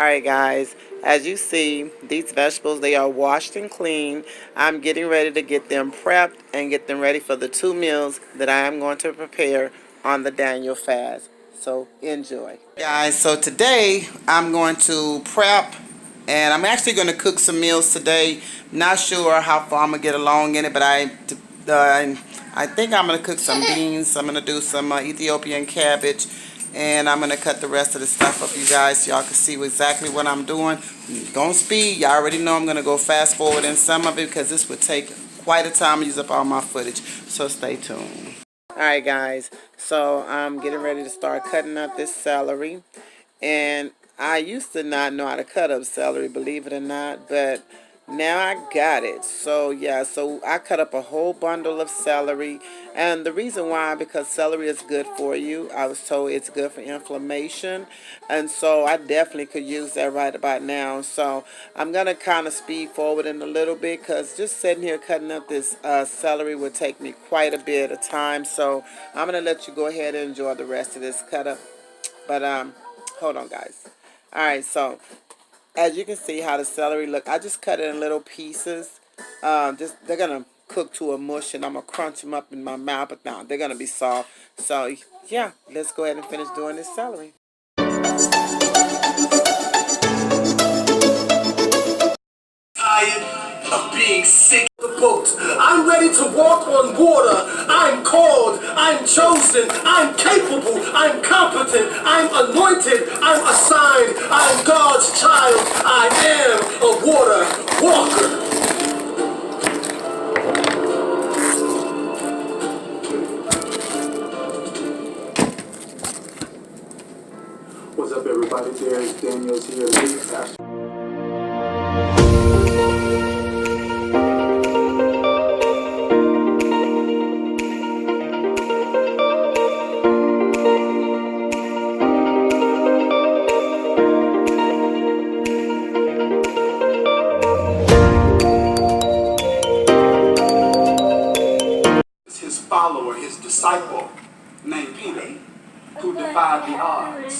Alright guys, as you see, these vegetables, they are washed and clean. I'm getting ready to get them prepped and get them ready for the 2 meals that I am going to prepare on the Daniel fast. So enjoy. Guys, so today I'm going to prep and I'm actually going to cook some meals today. Not sure how far I'm going to get along in it, but I think I'm going to cook some beans. I'm going to do some Ethiopian cabbage. And I'm going to cut the rest of the stuff up, you guys, so y'all can see exactly what I'm doing. Don't speed. Y'all already know I'm going to go fast forward in some of it because this would take quite a time to use up all my footage. So stay tuned. Alright, guys. So I'm getting ready to start cutting up this celery. And I used to not know how to cut up celery, believe it or not, but now I got it. So yeah, so I cut up a whole bundle of celery. And the reason why, because celery is good for you. I was told it's good for inflammation. And so I definitely could use that right about now. So I'm going to kind of speed forward in a little bit because just sitting here cutting up this celery would take me quite a bit of time. So I'm going to let you go ahead and enjoy the rest of this cut up. But hold on, guys. All right, so as you can see how the celery look, I just cut it in little pieces. They're gonna cook to a mush, and I'm gonna crunch them up in my mouth. But now they're gonna be soft. So yeah, let's go ahead and finish doing this celery. Tired of being sick of the boat. I'm ready to walk on water. I'm called. I'm chosen. I'm capable. I'm competent. I'm anointed. I'm assigned. I'm God's child. I am a water walker. What's up, everybody? There's Daniel's here. Pastor. His follower, his disciple, named Peter, who defied the odds.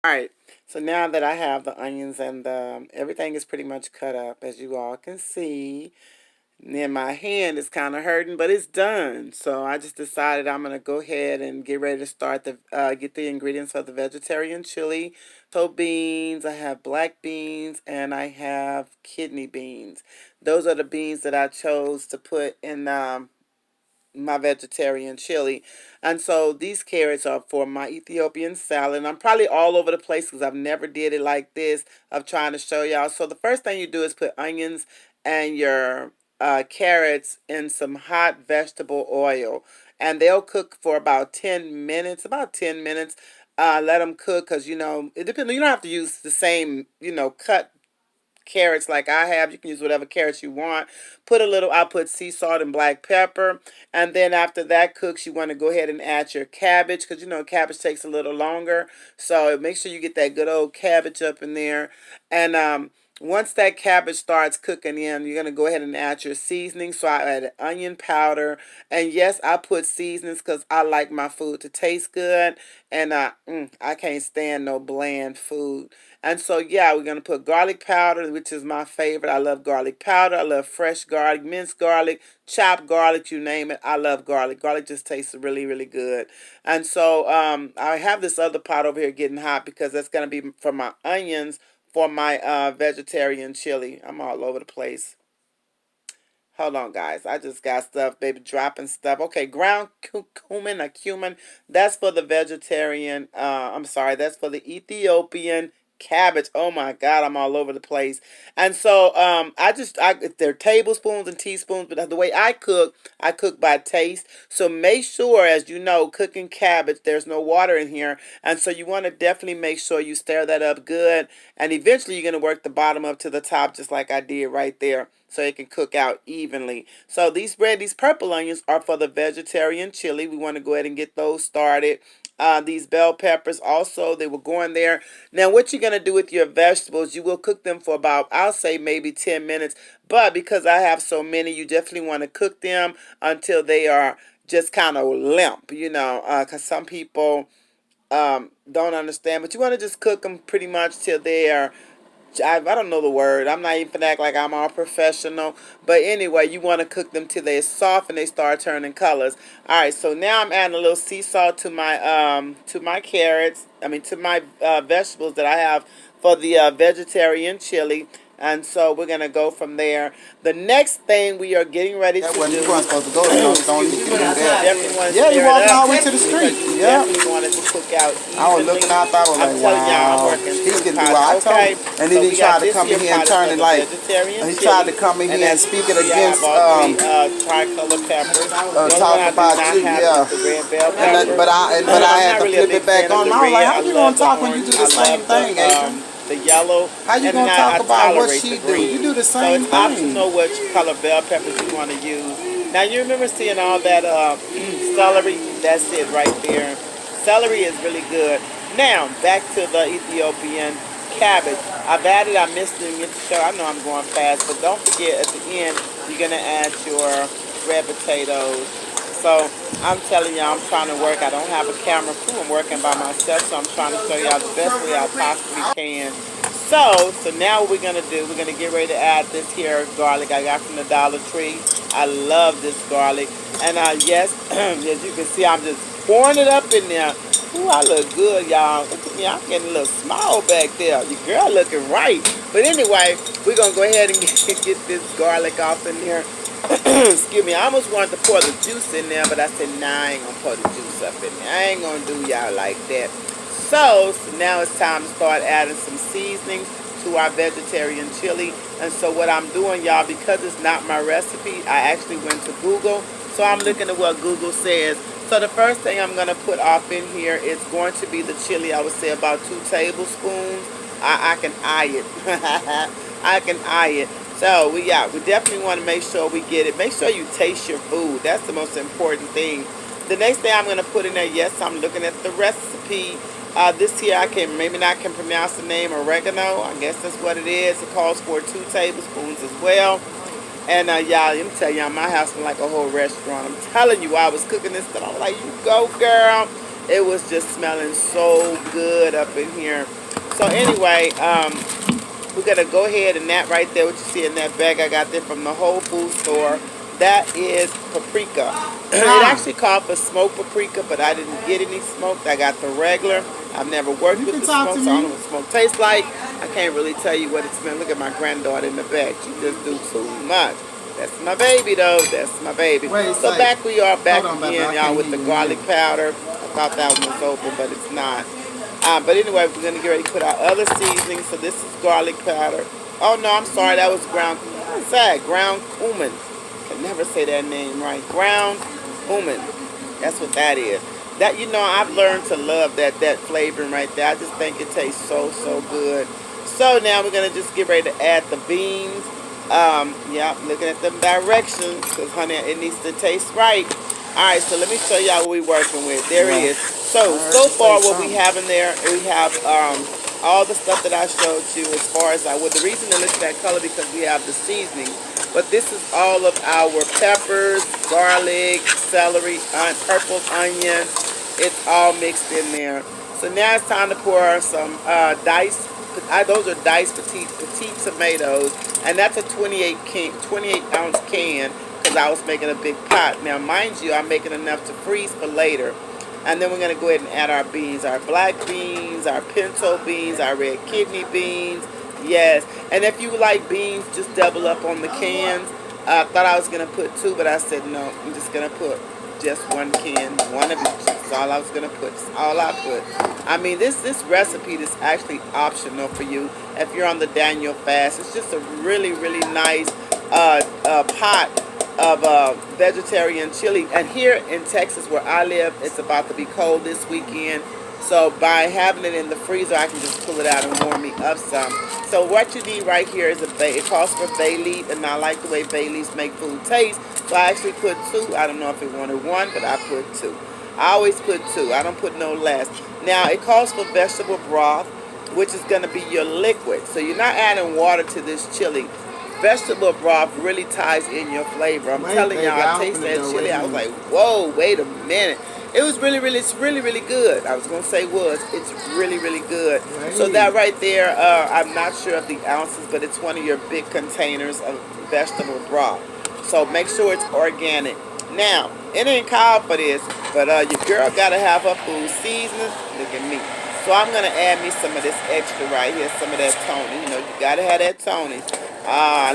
Alright, so now that I have the onions and everything is pretty much cut up, as you all can see. And then my hand is kind of hurting, but it's done. So I just decided I'm going to go ahead and get ready to start get the ingredients for the vegetarian chili. So beans, I have black beans, and I have kidney beans. Those are the beans that I chose to put in my vegetarian chili. And so these carrots are for my Ethiopian salad. And I'm probably all over the place because I've never did it like this of trying to show y'all. So the first thing you do is put onions and your carrots in some hot vegetable oil. And they'll cook for about 10 minutes, about 10 minutes. Let them cook because, you know, it depends. You don't have to use the same, you know, cut carrots like I have. You can use whatever carrots you want. I'll put sea salt and black pepper. And then after that cooks, you want to go ahead and add your cabbage because, you know, cabbage takes a little longer. So make sure you get that good old cabbage up in there. And once that cabbage starts cooking in, you're going to go ahead and add your seasoning. So I added onion powder. And yes, I put seasonings because I like my food to taste good. And I can't stand no bland food. And so, yeah, we're going to put garlic powder, which is my favorite. I love garlic powder. I love fresh garlic, minced garlic, chopped garlic, you name it. I love garlic. Garlic just tastes really, really good. And so I have this other pot over here getting hot because that's going to be for my onions for my vegetarian chili. I'm all over the place. Hold on, guys. I just got stuff, baby, dropping stuff. Okay, ground cumin, that's for the vegetarian. I'm sorry, that's for the Ethiopian cabbage. Oh my God, I'm all over the place. And so they're tablespoons and teaspoons, but the way I cook by taste. So make sure, as you know, cooking cabbage, there's no water in here. And so you want to definitely make sure you stir that up good. And eventually you're going to work the bottom up to the top just like I did right there, so it can cook out evenly. So these purple onions are for the vegetarian chili. We want to go ahead and get those started. These bell peppers also, they will go in there. Now what you're going to do with your vegetables, you will cook them for about, I'll say maybe 10 minutes. But because I have so many, you definitely want to cook them until they are just kind of limp, you know, because some people don't understand. But you want to just cook them pretty much till they are, I don't know the word. I'm not even finna act like I'm all professional. But anyway, you want to cook them till they're soft and they start turning colors. All right, so now I'm adding a little sea salt to my carrots. I mean to my vegetables that I have for the vegetarian chili. And so we're gonna go from there. The next thing we are getting ready to do. You weren't supposed to go. Don't you do that. Definitely want to Yeah, you walking all the way to the because street. you Yeah. definitely wanted to cook out evenly. I was looking out, I was like, I'm telling y'all, I'm wow. working He's two getting through. pots. I told Okay. him. And then So he we tried got to this come in here and pot turn for it the like, vegetarian he chili. tried to come in here and speak it against, tricolor peppers. talk about you, yeah. The red bell pepper. But I had to flip it back on. I was like, how you gonna talk when you do the same thing, Adrian? The yellow. How you gonna talk about what she do? You do the same thing. So it's optional which color bell peppers you want to use. Now you remember seeing all that celery? That's it right there. Celery is really good. Now back to the Ethiopian cabbage. I've added. I missed it in the show. I know I'm going fast, but don't forget at the end you're gonna add your red potatoes. So I'm telling y'all, I'm trying to work. I don't have a camera crew. I'm working by myself, so I'm trying to show y'all the best way I possibly can. So now what we're going to do, we're going to get ready to add this here garlic I got from the Dollar Tree. I love this garlic. And yes, as you can see, I'm just pouring it up in there. Ooh, I look good, y'all. Look at me. I'm getting a little small back there. Your girl looking right. But anyway, we're going to go ahead and get this garlic off in there. Excuse me, I almost wanted to pour the juice in there, but I said, nah, I ain't gonna pour the juice up in there. I ain't gonna do y'all like that. So now it's time to start adding some seasonings to our vegetarian chili. And so what I'm doing, y'all, because it's not my recipe, I actually went to Google. So I'm looking at what Google says. So the first thing I'm gonna put off in here is going to be the chili. I would say about 2 tablespoons. I can eye it. I can eye it. So we definitely want to make sure we get it. Make sure you taste your food. That's the most important thing. The next thing I'm going to put in there, yes, I'm looking at the recipe. This here I can maybe not can pronounce the name, oregano. I guess that's what it is. It calls for 2 tablespoons as well. And y'all, let me tell y'all, my house was like a whole restaurant. I'm telling you, while I was cooking this stuff, I'm like, you go, girl. It was just smelling so good up in here. So anyway, we're going to go ahead and that right there, what you see in that bag I got there from the Whole Food store, that is paprika. It actually called for smoked paprika, but I didn't get any smoked. I got the regular. I've never worked with the smoked, so I don't know what smoke tastes like. I can't really tell you what it smells. Look at my granddaughter in the back. She just do too much. That's my baby, though. That's my baby. So back we are back again, y'all, with the garlic powder. I thought that one was open, but it's not. But anyway, we're going to get ready to put our other seasonings. So this is garlic powder. Oh, no, I'm sorry. That was ground, what's that? Ground cumin. I can never say that name right. Ground cumin. That's what that is. That, you know, I've learned to love that flavoring right there. I just think it tastes so good. So now we're going to just get ready to add the beans. Yeah, looking at them directions. Because, honey, it needs to taste right. All right, so let me show y'all what we're working with. There it is. So far what we have in there, we have all the stuff that I showed you as far as the reason to look at that color because we have the seasoning. But this is all of our peppers, garlic, celery, purple onion. It's all mixed in there. So now it's time to pour some diced. Those are diced petite tomatoes, and that's a 28 ounce can. Because I was making a big pot. Now, mind you, I'm making enough to freeze for later. And then we're going to go ahead and add our beans. Our black beans, our pinto beans, our red kidney beans. Yes. And if you like beans, just double up on the cans. I thought I was going to put 2, but I said no. I'm just going to put just 1 can, one of each. all I was gonna put. That's all I put. I mean, this recipe is actually optional for you if you're on the Daniel fast. It's just a really nice pot of vegetarian chili. And here in Texas, where I live, it's about to be cold this weekend. So by having it in the freezer, I can just pull it out and warm me up some. So what you need right here is it calls for bay leaf, and I like the way bay leaves make food taste. So I actually put 2. I don't know if it wanted 1, but I put 2. I always put 2. I don't put no less. Now it calls for vegetable broth, which is going to be your liquid. So you're not adding water to this chili. Vegetable broth really ties in your flavor. I'm telling y'all, I tasted that chili. I was like, whoa, wait a minute. It was it's really good. I was going to say it's really good. Right. So that right there, I'm not sure of the ounces, but it's one of your big containers of vegetable broth. So make sure it's organic. Now, it ain't called for this, but your girl got to have her food seasoning. Look at me. So I'm going to add me some of this extra right here, some of that Tony. You know, you got to have that Tony.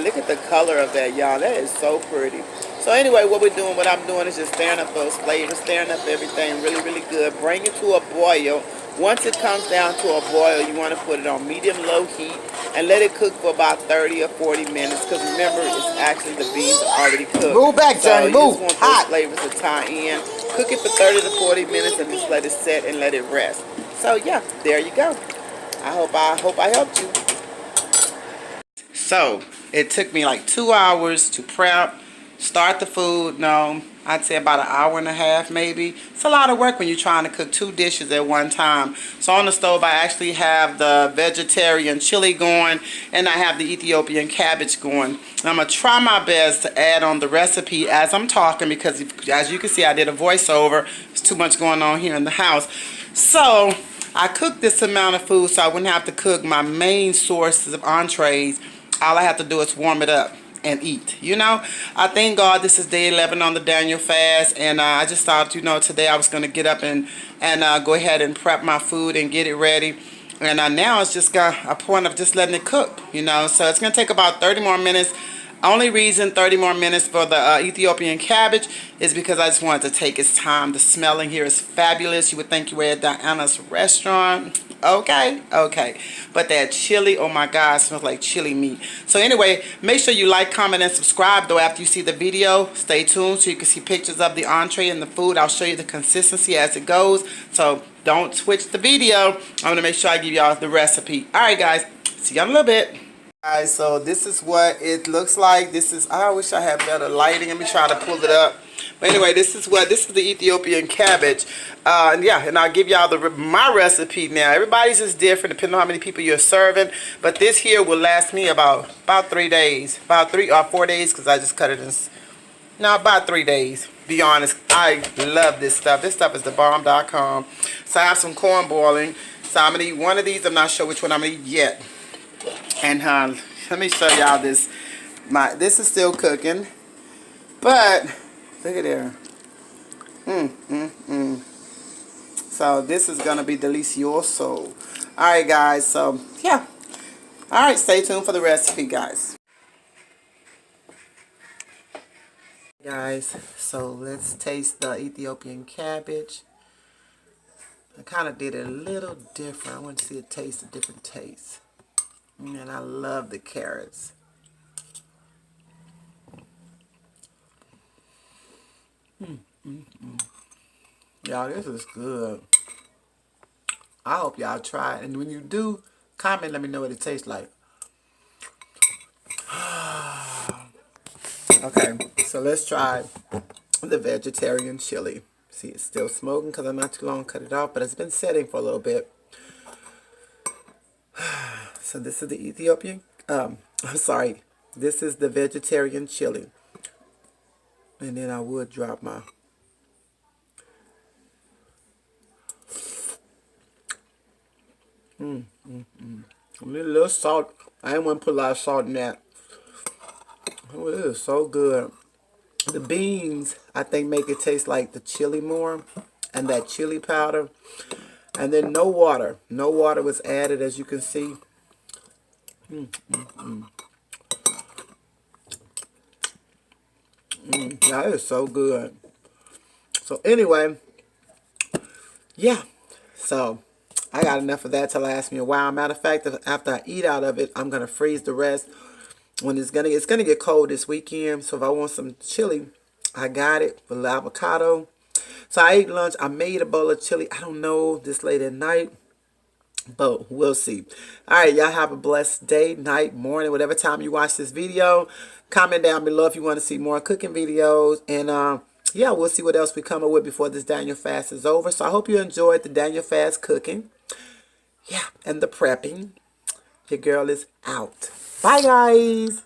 Look at the color of that, y'all. That is so pretty. So anyway, what I'm doing is just stirring up those flavors, stirring up everything really good. Bring it to a boil. Once it comes down to a boil, you want to put it on medium-low heat and let it cook for about 30 or 40 minutes. Because remember, it's actually the beans are already cooked. Move back, Johnny. So you move. just want those flavors to tie in. Cook it for 30 to 40 minutes and just let it set and let it rest. So yeah, there you go. I hope I helped you. So it took me like 2 hours to prep, start the food. No, I'd say about an hour and a half maybe. It's a lot of work when you're trying to cook 2 dishes at one time. So on the stove I actually have the vegetarian chili going, and I have the Ethiopian cabbage going. I'm going to try my best to add on the recipe as I'm talking, because as you can see I did a voiceover. There's too much going on here in the house. So I cooked this amount of food so I wouldn't have to cook my main sources of entrees. All I have to do is warm it up and eat. You know, I thank God this is day 11 on the Daniel fast, and I just thought, you know, today I was going to get up and go ahead and prep my food and get it ready. And now it's just got a point of just letting it cook, you know. So it's going to take about 30 more minutes. Only reason 30 more minutes for the Ethiopian cabbage is because I just wanted to take its time. The smelling here is fabulous. You would think you were at Diana's restaurant. Okay. But that chili, oh my God, smells like chili meat. So anyway, make sure you like, comment, and subscribe though after you see the video. Stay tuned so you can see pictures of the entree and the food. I'll show you the consistency as it goes. So don't switch the video. I'm going to make sure I give y'all the recipe. Alright guys, see y'all in a little bit. Guys, so this is what it looks like. I wish I had better lighting. Let me try to pull it up. But anyway, this is the Ethiopian cabbage. And I'll give y'all my recipe now. Everybody's is different depending on how many people you're serving. But this here will last me about 3 days. About 3 or 4 days, because I just cut it in. No, about 3 days. Be honest, I love this stuff. This stuff is thebomb.com. So I have some corn boiling. So I'm going to eat one of these. I'm not sure which one I'm going to eat yet. And let me show y'all this. This is still cooking, but look at there. So this is gonna be delicioso. Alright guys, so yeah. Alright, stay tuned for the recipe, guys. Guys, so let's taste the Ethiopian cabbage. I kind of did it a little different. I want to see it taste a different taste. And I love the carrots. Y'all, this is good. I hope y'all try it. And when you do, comment, let me know what it tastes like. Okay, so let's try the vegetarian chili. See, it's still smoking because I'm not too long to cut it off, but it's been setting for a little bit. So this is the Ethiopian, this is the vegetarian chili. And then I would drop my, a little salt. I didn't want to put a lot of salt in that. Oh, it is so good. The beans, I think, make it taste like the chili more, and that chili powder. And then no water. No water was added, as you can see. That is so good. So anyway, yeah, so I got enough of that to last me a while. Matter of fact, after I eat out of it, I'm gonna freeze the rest. When it's gonna get cold this weekend, so if I want some chili, I got it with avocado. So I ate lunch. I made a bowl of chili. I don't know this late at night, but we'll see. All right, y'all have a blessed day, night, morning, whatever time you watch this video. Comment down below if you want to see more cooking videos. And yeah, we'll see what else we come up with before this Daniel fast is over. So I hope you enjoyed the Daniel fast cooking. Yeah, and the prepping. Your girl is out. Bye, guys.